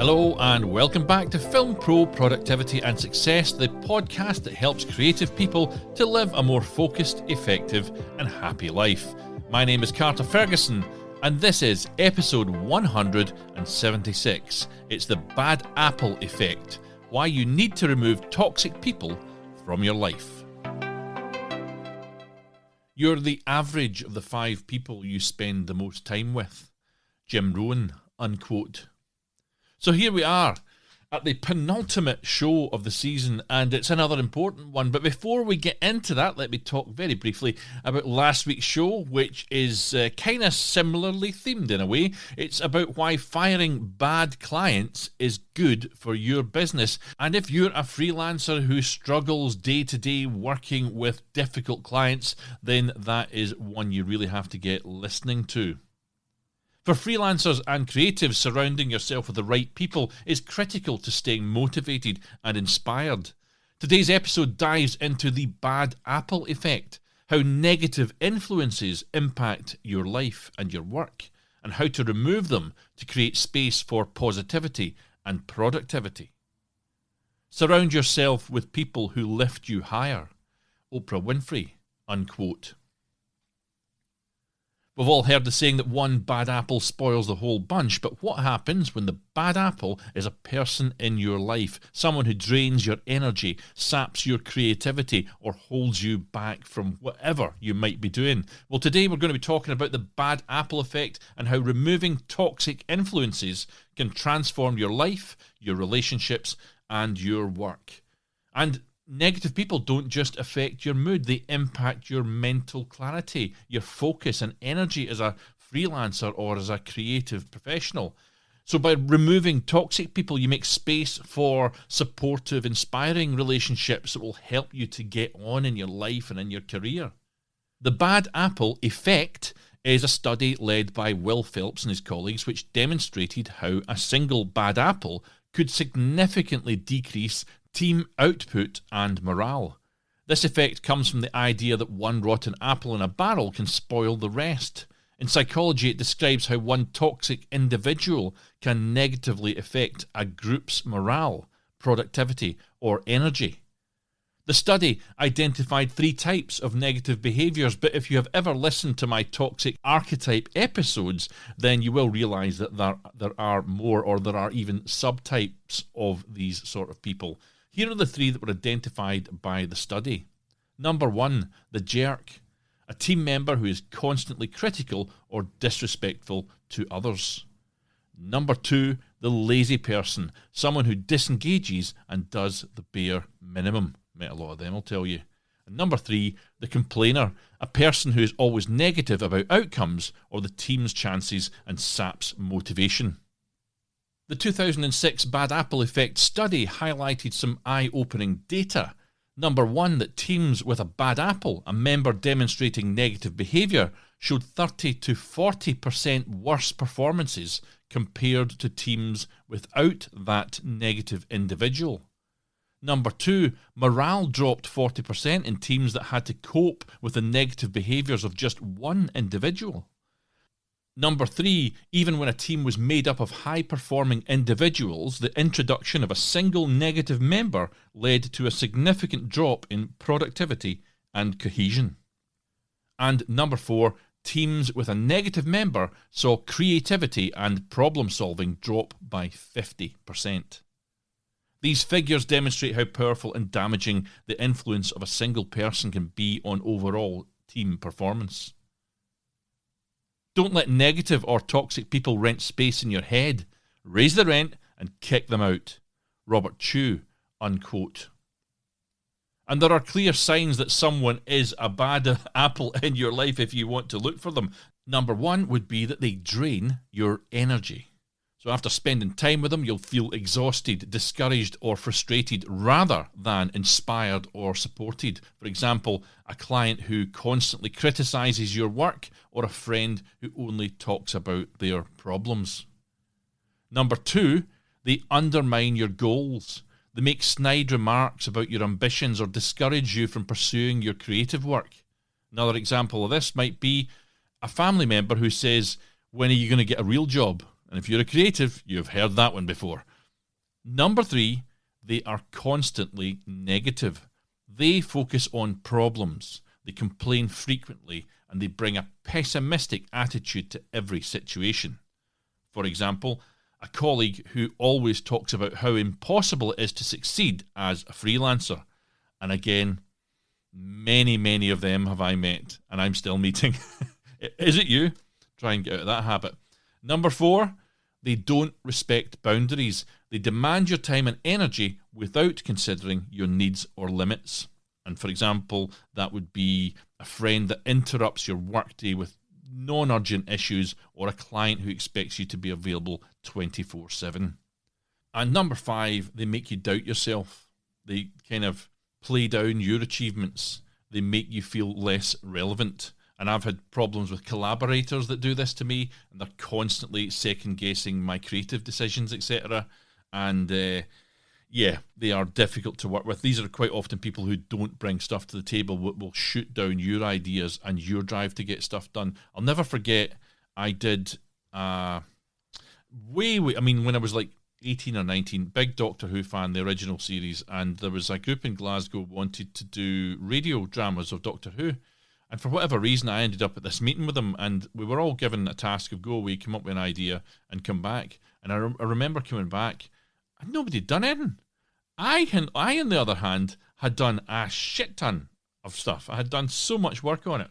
Hello and welcome back to Film Pro Productivity and Success, the podcast that helps creative people to live a more focused, effective and happy life. My name is Carter Ferguson and this is episode 176. It's the bad apple effect, why you need to remove toxic people from your life. You're the average of the 5 people you spend the most time with. Jim Rohn, unquote. So here we are at the penultimate show of the season, and it's another important one. But before we get into that, let me talk very briefly about last week's show, which is kind of similarly themed in a way. It's about why firing bad clients is good for your business. And if you're a freelancer who struggles day to day working with difficult clients, then that is one you really have to get listening to. For freelancers and creatives, surrounding yourself with the right people is critical to staying motivated and inspired. Today's episode dives into the bad apple effect, how negative influences impact your life and your work, and how to remove them to create space for positivity and productivity. Surround yourself with people who lift you higher. Oprah Winfrey, unquote. We've all heard the saying that one bad apple spoils the whole bunch, but what happens when the bad apple is a person in your life, someone who drains your energy, saps your creativity, or holds you back from whatever you might be doing? Well, today we're going to be talking about the bad apple effect and how removing toxic influences can transform your life, your relationships, and your work. And negative people don't just affect your mood, they impact your mental clarity, your focus and energy as a freelancer or as a creative professional. So by removing toxic people, you make space for supportive, inspiring relationships that will help you to get on in your life and in your career. The bad apple effect is a study led by Will Phelps and his colleagues, which demonstrated how a single bad apple could significantly decrease team output and morale. This effect comes from the idea that one rotten apple in a barrel can spoil the rest. In psychology, it describes how one toxic individual can negatively affect a group's morale, productivity, or energy. The study identified 3 types of negative behaviours, but if you have ever listened to my toxic archetype episodes, then you will realise that there are more, or there are even subtypes of these sort of people. Here are the 3 that were identified by the study. Number 1, the jerk, a team member who is constantly critical or disrespectful to others. Number 2, the lazy person, someone who disengages and does the bare minimum. Met a lot of them, I'll tell you. And number 3, the complainer, a person who is always negative about outcomes or the team's chances and saps motivation. The 2006 Bad Apple Effect study highlighted some eye-opening data. Number 1, that teams with a bad apple, a member demonstrating negative behaviour, showed 30 to 40% worse performances compared to teams without that negative individual. Number 2, morale dropped 40% in teams that had to cope with the negative behaviours of just one individual. Number 3, even when a team was made up of high-performing individuals, the introduction of a single negative member led to a significant drop in productivity and cohesion. And number 4, teams with a negative member saw creativity and problem-solving drop by 50%. These figures demonstrate how powerful and damaging the influence of a single person can be on overall team performance. Don't let negative or toxic people rent space in your head. Raise the rent and kick them out. Robert Chu, unquote. And there are clear signs that someone is a bad apple in your life if you want to look for them. Number 1 would be that they drain your energy. So after spending time with them, you'll feel exhausted, discouraged or frustrated rather than inspired or supported. For example, a client who constantly criticises your work or a friend who only talks about their problems. Number 2, they undermine your goals. They make snide remarks about your ambitions or discourage you from pursuing your creative work. Another example of this might be a family member who says, "When are you going to get a real job?" And if you're a creative, you've heard that one before. Number 3, they are constantly negative. They focus on problems, they complain frequently, and they bring a pessimistic attitude to every situation. For example, a colleague who always talks about how impossible it is to succeed as a freelancer. And again, many of them have I met, and I'm still meeting. Is it you? Try and get out of that habit. Number 4, they don't respect boundaries. They demand your time and energy without considering your needs or limits. And for example, that would be a friend that interrupts your workday with non-urgent issues, or a client who expects you to be available 24/7. And number 5, they make you doubt yourself. They kind of play down your achievements. They make you feel less relevant. And I've had problems with collaborators that do this to me, and they're constantly second-guessing my creative decisions, etc. And they are difficult to work with. These are quite often people who don't bring stuff to the table, will shoot down your ideas and your drive to get stuff done. I'll never forget, I did when I was like 18 or 19, big Doctor Who fan, the original series, and there was a group in Glasgow wanted to do radio dramas of Doctor Who. And for whatever reason, I ended up at this meeting with them, and we were all given a task of go away, come up with an idea, and come back. And I remember coming back, and nobody had done anything. I, on the other hand, had done a shit ton of stuff. I had done so much work on it.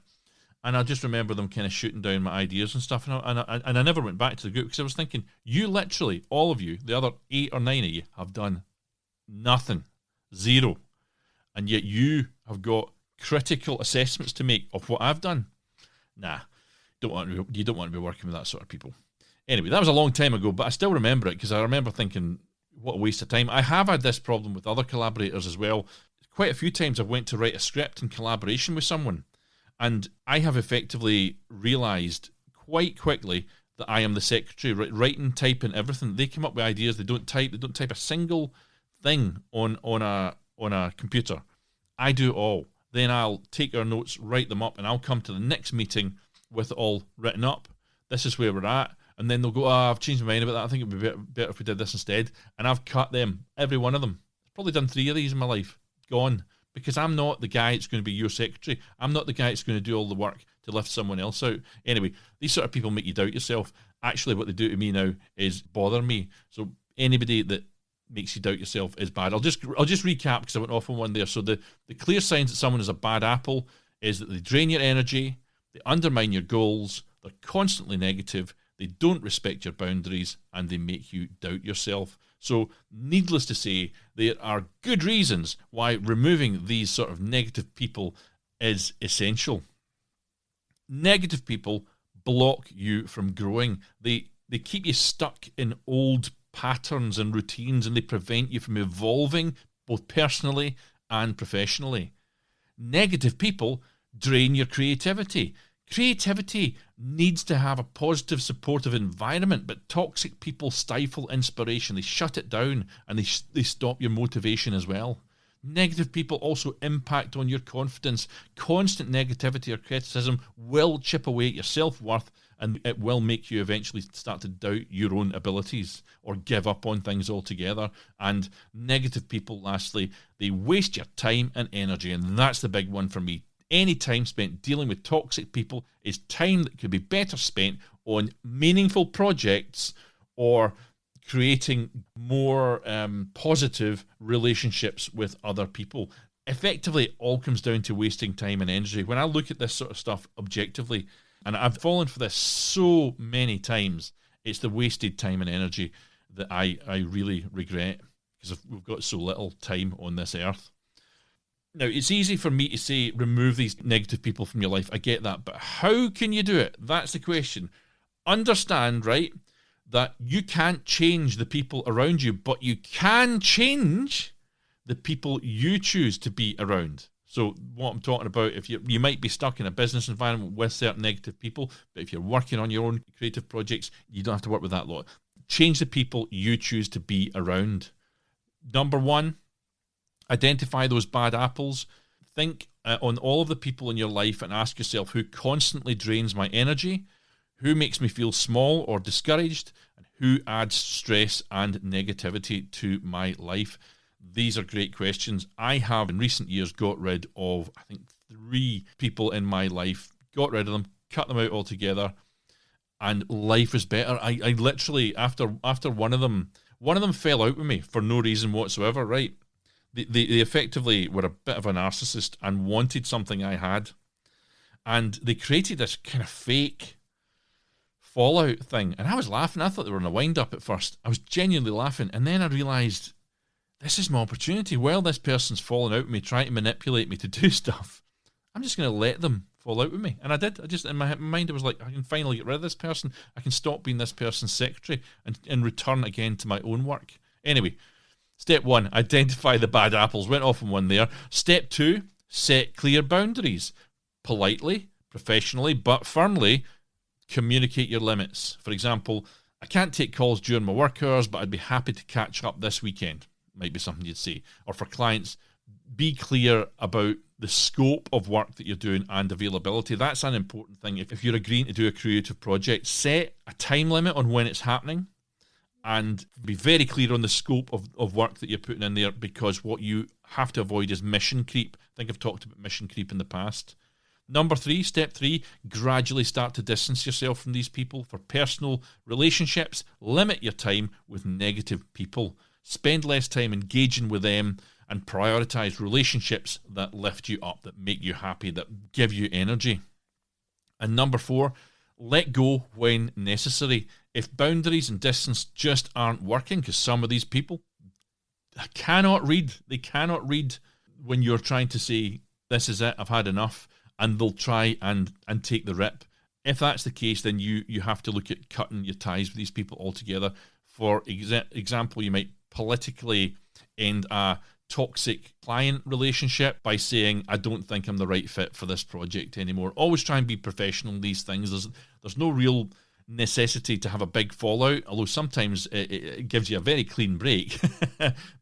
And I just remember them kind of shooting down my ideas and stuff. And I never went back to the group, because I was thinking, you literally, all of you, the other 8 or 9 of you, have done nothing. Zero. And yet you have got critical assessments to make of what I've done. Nah, you don't want to be working with that sort of people. Anyway, that was a long time ago, but I still remember it, because I remember thinking, what a waste of time. I have had this problem with other collaborators as well. Quite a few times I've went to write a script in collaboration with someone, and I have effectively realised quite quickly that I am the secretary, writing, typing, everything. They come up with ideas. They don't type a single thing on a computer. I do it all. Then I'll take our notes, write them up, and I'll come to the next meeting with it all written up. This is where we're at. And then they'll go, I've changed my mind about that. I think it would be better if we did this instead. And I've cut them, every one of them. I've probably done 3 of these in my life. Gone. Because I'm not the guy that's going to be your secretary. I'm not the guy that's going to do all the work to lift someone else out. Anyway, these sort of people make you doubt yourself. Actually, what they do to me now is bother me. So anybody that makes you doubt yourself is bad. I'll just recap, because I went off on one there. So the clear signs that someone is a bad apple is that they drain your energy, they undermine your goals, they're constantly negative, they don't respect your boundaries, and they make you doubt yourself. So needless to say, there are good reasons why removing these sort of negative people is essential. Negative people block you from growing. They keep you stuck in old patterns and routines, and they prevent you from evolving both personally and professionally. Negative people drain your creativity. Creativity needs to have a positive, supportive environment, but toxic people stifle inspiration. They shut it down, and they stop your motivation as well. Negative people also impact on your confidence. Constant negativity or criticism will chip away at your self-worth, and it will make you eventually start to doubt your own abilities or give up on things altogether. And negative people, lastly, they waste your time and energy, and that's the big one for me. Any time spent dealing with toxic people is time that could be better spent on meaningful projects or creating more positive relationships with other people. Effectively, it all comes down to wasting time and energy. When I look at this sort of stuff objectively, and I've fallen for this so many times, it's the wasted time and energy that I really regret, because we've got so little time on this earth. Now, it's easy for me to say, remove these negative people from your life. I get that. But how can you do it? That's the question. Understand, right, that you can't change the people around you, but you can change the people you choose to be around. So what I'm talking about, if you might be stuck in a business environment with certain negative people, but if you're working on your own creative projects, you don't have to work with that lot. Change the people you choose to be around. Number 1, identify those bad apples. Think on all of the people in your life and ask yourself, who constantly drains my energy, who makes me feel small or discouraged, and Who adds stress and negativity to my life? These are great questions. I have in recent years got rid of, I think, 3 people in my life, got rid of them, cut them out altogether, and life is better. I literally, after one of them fell out with me for no reason whatsoever, right? They effectively were a bit of a narcissist and wanted something I had. And they created this kind of fake fallout thing. And I was laughing. I thought they were in a wind-up at first. I was genuinely laughing. And then I realised, this is my opportunity. While this person's falling out with me, trying to manipulate me to do stuff, I'm just going to let them fall out with me. And I did. I just, in my mind, I was like, I can finally get rid of this person. I can stop being this person's secretary and return again to my own work. Anyway, step 1, identify the bad apples. Went off on one there. Step 2, set clear boundaries. Politely, professionally, but firmly communicate your limits. For example, I can't take calls during my work hours, but I'd be happy to catch up this weekend. Might be something you'd say. Or for clients, be clear about the scope of work that you're doing and availability. That's an important thing. If you're agreeing to do a creative project, set a time limit on when it's happening and be very clear on the scope of work that you're putting in there, because what you have to avoid is mission creep. I think I've talked about mission creep in the past. Number 3, step 3, gradually start to distance yourself from these people. For personal relationships, limit your time with negative people. Spend less time engaging with them and prioritize relationships that lift you up, that make you happy, that give you energy. And number 4, let go when necessary. If boundaries and distance just aren't working, because some of these people cannot read. They cannot read when you're trying to say, this is it, I've had enough, and they'll try and take the rip. If that's the case, then you have to look at cutting your ties with these people altogether. For example, you might politically end a toxic client relationship by saying, I don't think I'm the right fit for this project anymore. Always try and be professional in these things. There's no real necessity to have a big fallout, although sometimes it gives you a very clean break,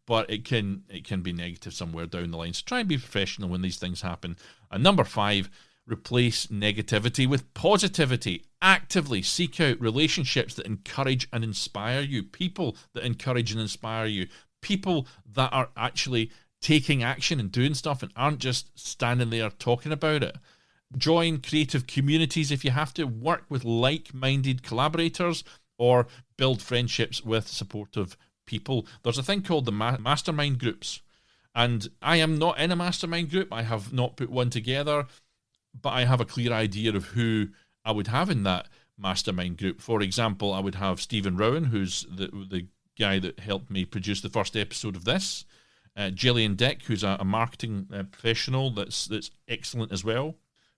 but it can be negative somewhere down the line. So try and be professional when these things happen. And number 5, replace negativity with positivity. Actively seek out relationships that encourage and inspire you, people that encourage and inspire you, people that are actually taking action and doing stuff and aren't just standing there talking about it. Join creative communities if you have to. Work with like-minded collaborators or build friendships with supportive people. There's a thing called the mastermind groups, and I am not in a mastermind group. I have not put one together, but I have a clear idea of who I would have in that mastermind group. For example, I would have Stephen Rohn, who's the guy that helped me produce the first episode of this. Gillian Dick, who's a marketing professional that's excellent as well.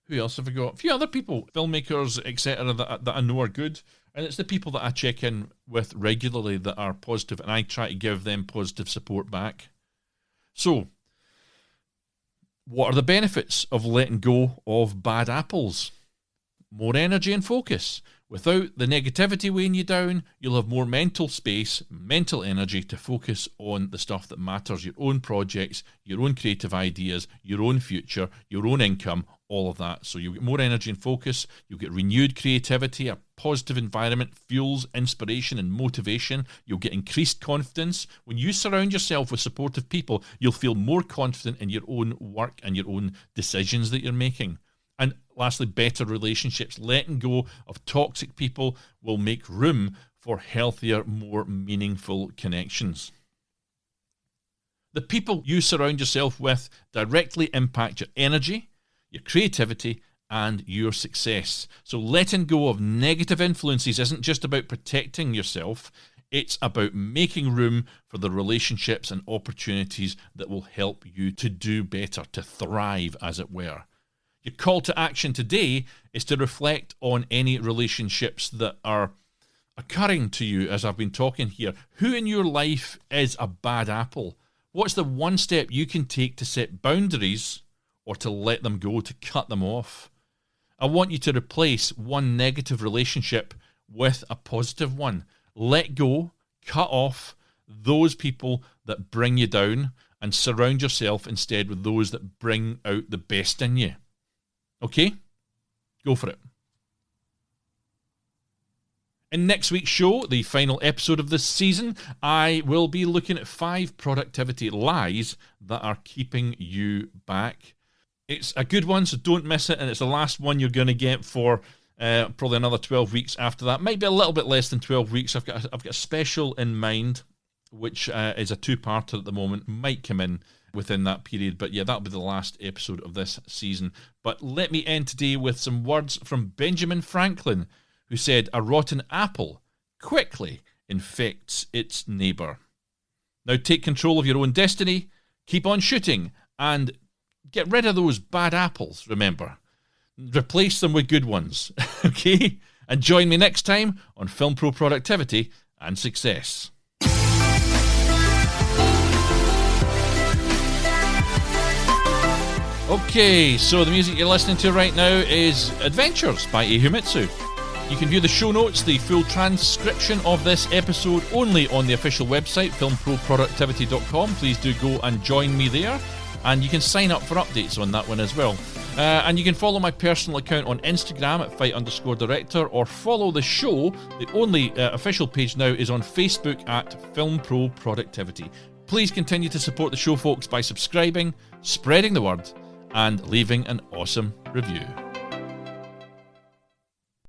Who else have I got? A few other people, filmmakers, etc., that I know are good. And it's the people that I check in with regularly that are positive, and I try to give them positive support back. So, what are the benefits of letting go of bad apples? More energy and focus. Without the negativity weighing you down, you'll have more mental space, mental energy to focus on the stuff that matters, your own projects, your own creative ideas, your own future, your own income, all of that. So you'll get more energy and focus, you'll get renewed creativity, a positive environment fuels inspiration and motivation, you'll get increased confidence. When you surround yourself with supportive people, you'll feel more confident in your own work and your own decisions that you're making. And lastly, better relationships. Letting go of toxic people will make room for healthier, more meaningful connections. The people you surround yourself with directly impact your energy, your creativity, and your success. So letting go of negative influences isn't just about protecting yourself. It's about making room for the relationships and opportunities that will help you to do better, to thrive, as it were. Your call to action today is to reflect on any relationships that are occurring to you as I've been talking here. Who in your life is a bad apple? What's the one step you can take to set boundaries or to let them go, to cut them off? I want you to replace one negative relationship with a positive one. Let go, cut off those people that bring you down and surround yourself instead with those that bring out the best in you. Okay? Go for it. In next week's show, the final episode of this season, I will be looking at 5 productivity lies that are keeping you back. It's a good one, so don't miss it, and it's the last one you're going to get for probably another 12 weeks after that. Might be a little bit less than 12 weeks. I've got a special in mind, which is a 2-parter at the moment. Might come in within that period, but yeah, that'll be the last episode of this season. But let me end today with some words from Benjamin Franklin, who said, "A rotten apple quickly infects its neighbour." Now take control of your own destiny, keep on shooting, and get rid of those bad apples, remember. Replace them with good ones, okay? And join me next time on Film Pro Productivity and Success. Okay, so the music you're listening to right now is Adventures by Ehimitsu. You can view the show notes, the full transcription of this episode only on the official website, filmproproductivity.com. Please do go and join me there. And you can sign up for updates on that one as well. And you can follow my personal account on Instagram at fight_director, or follow the show. The only official page now is on Facebook at Film Pro Productivity. Please continue to support the show, folks, by subscribing, spreading the word, and leaving an awesome review.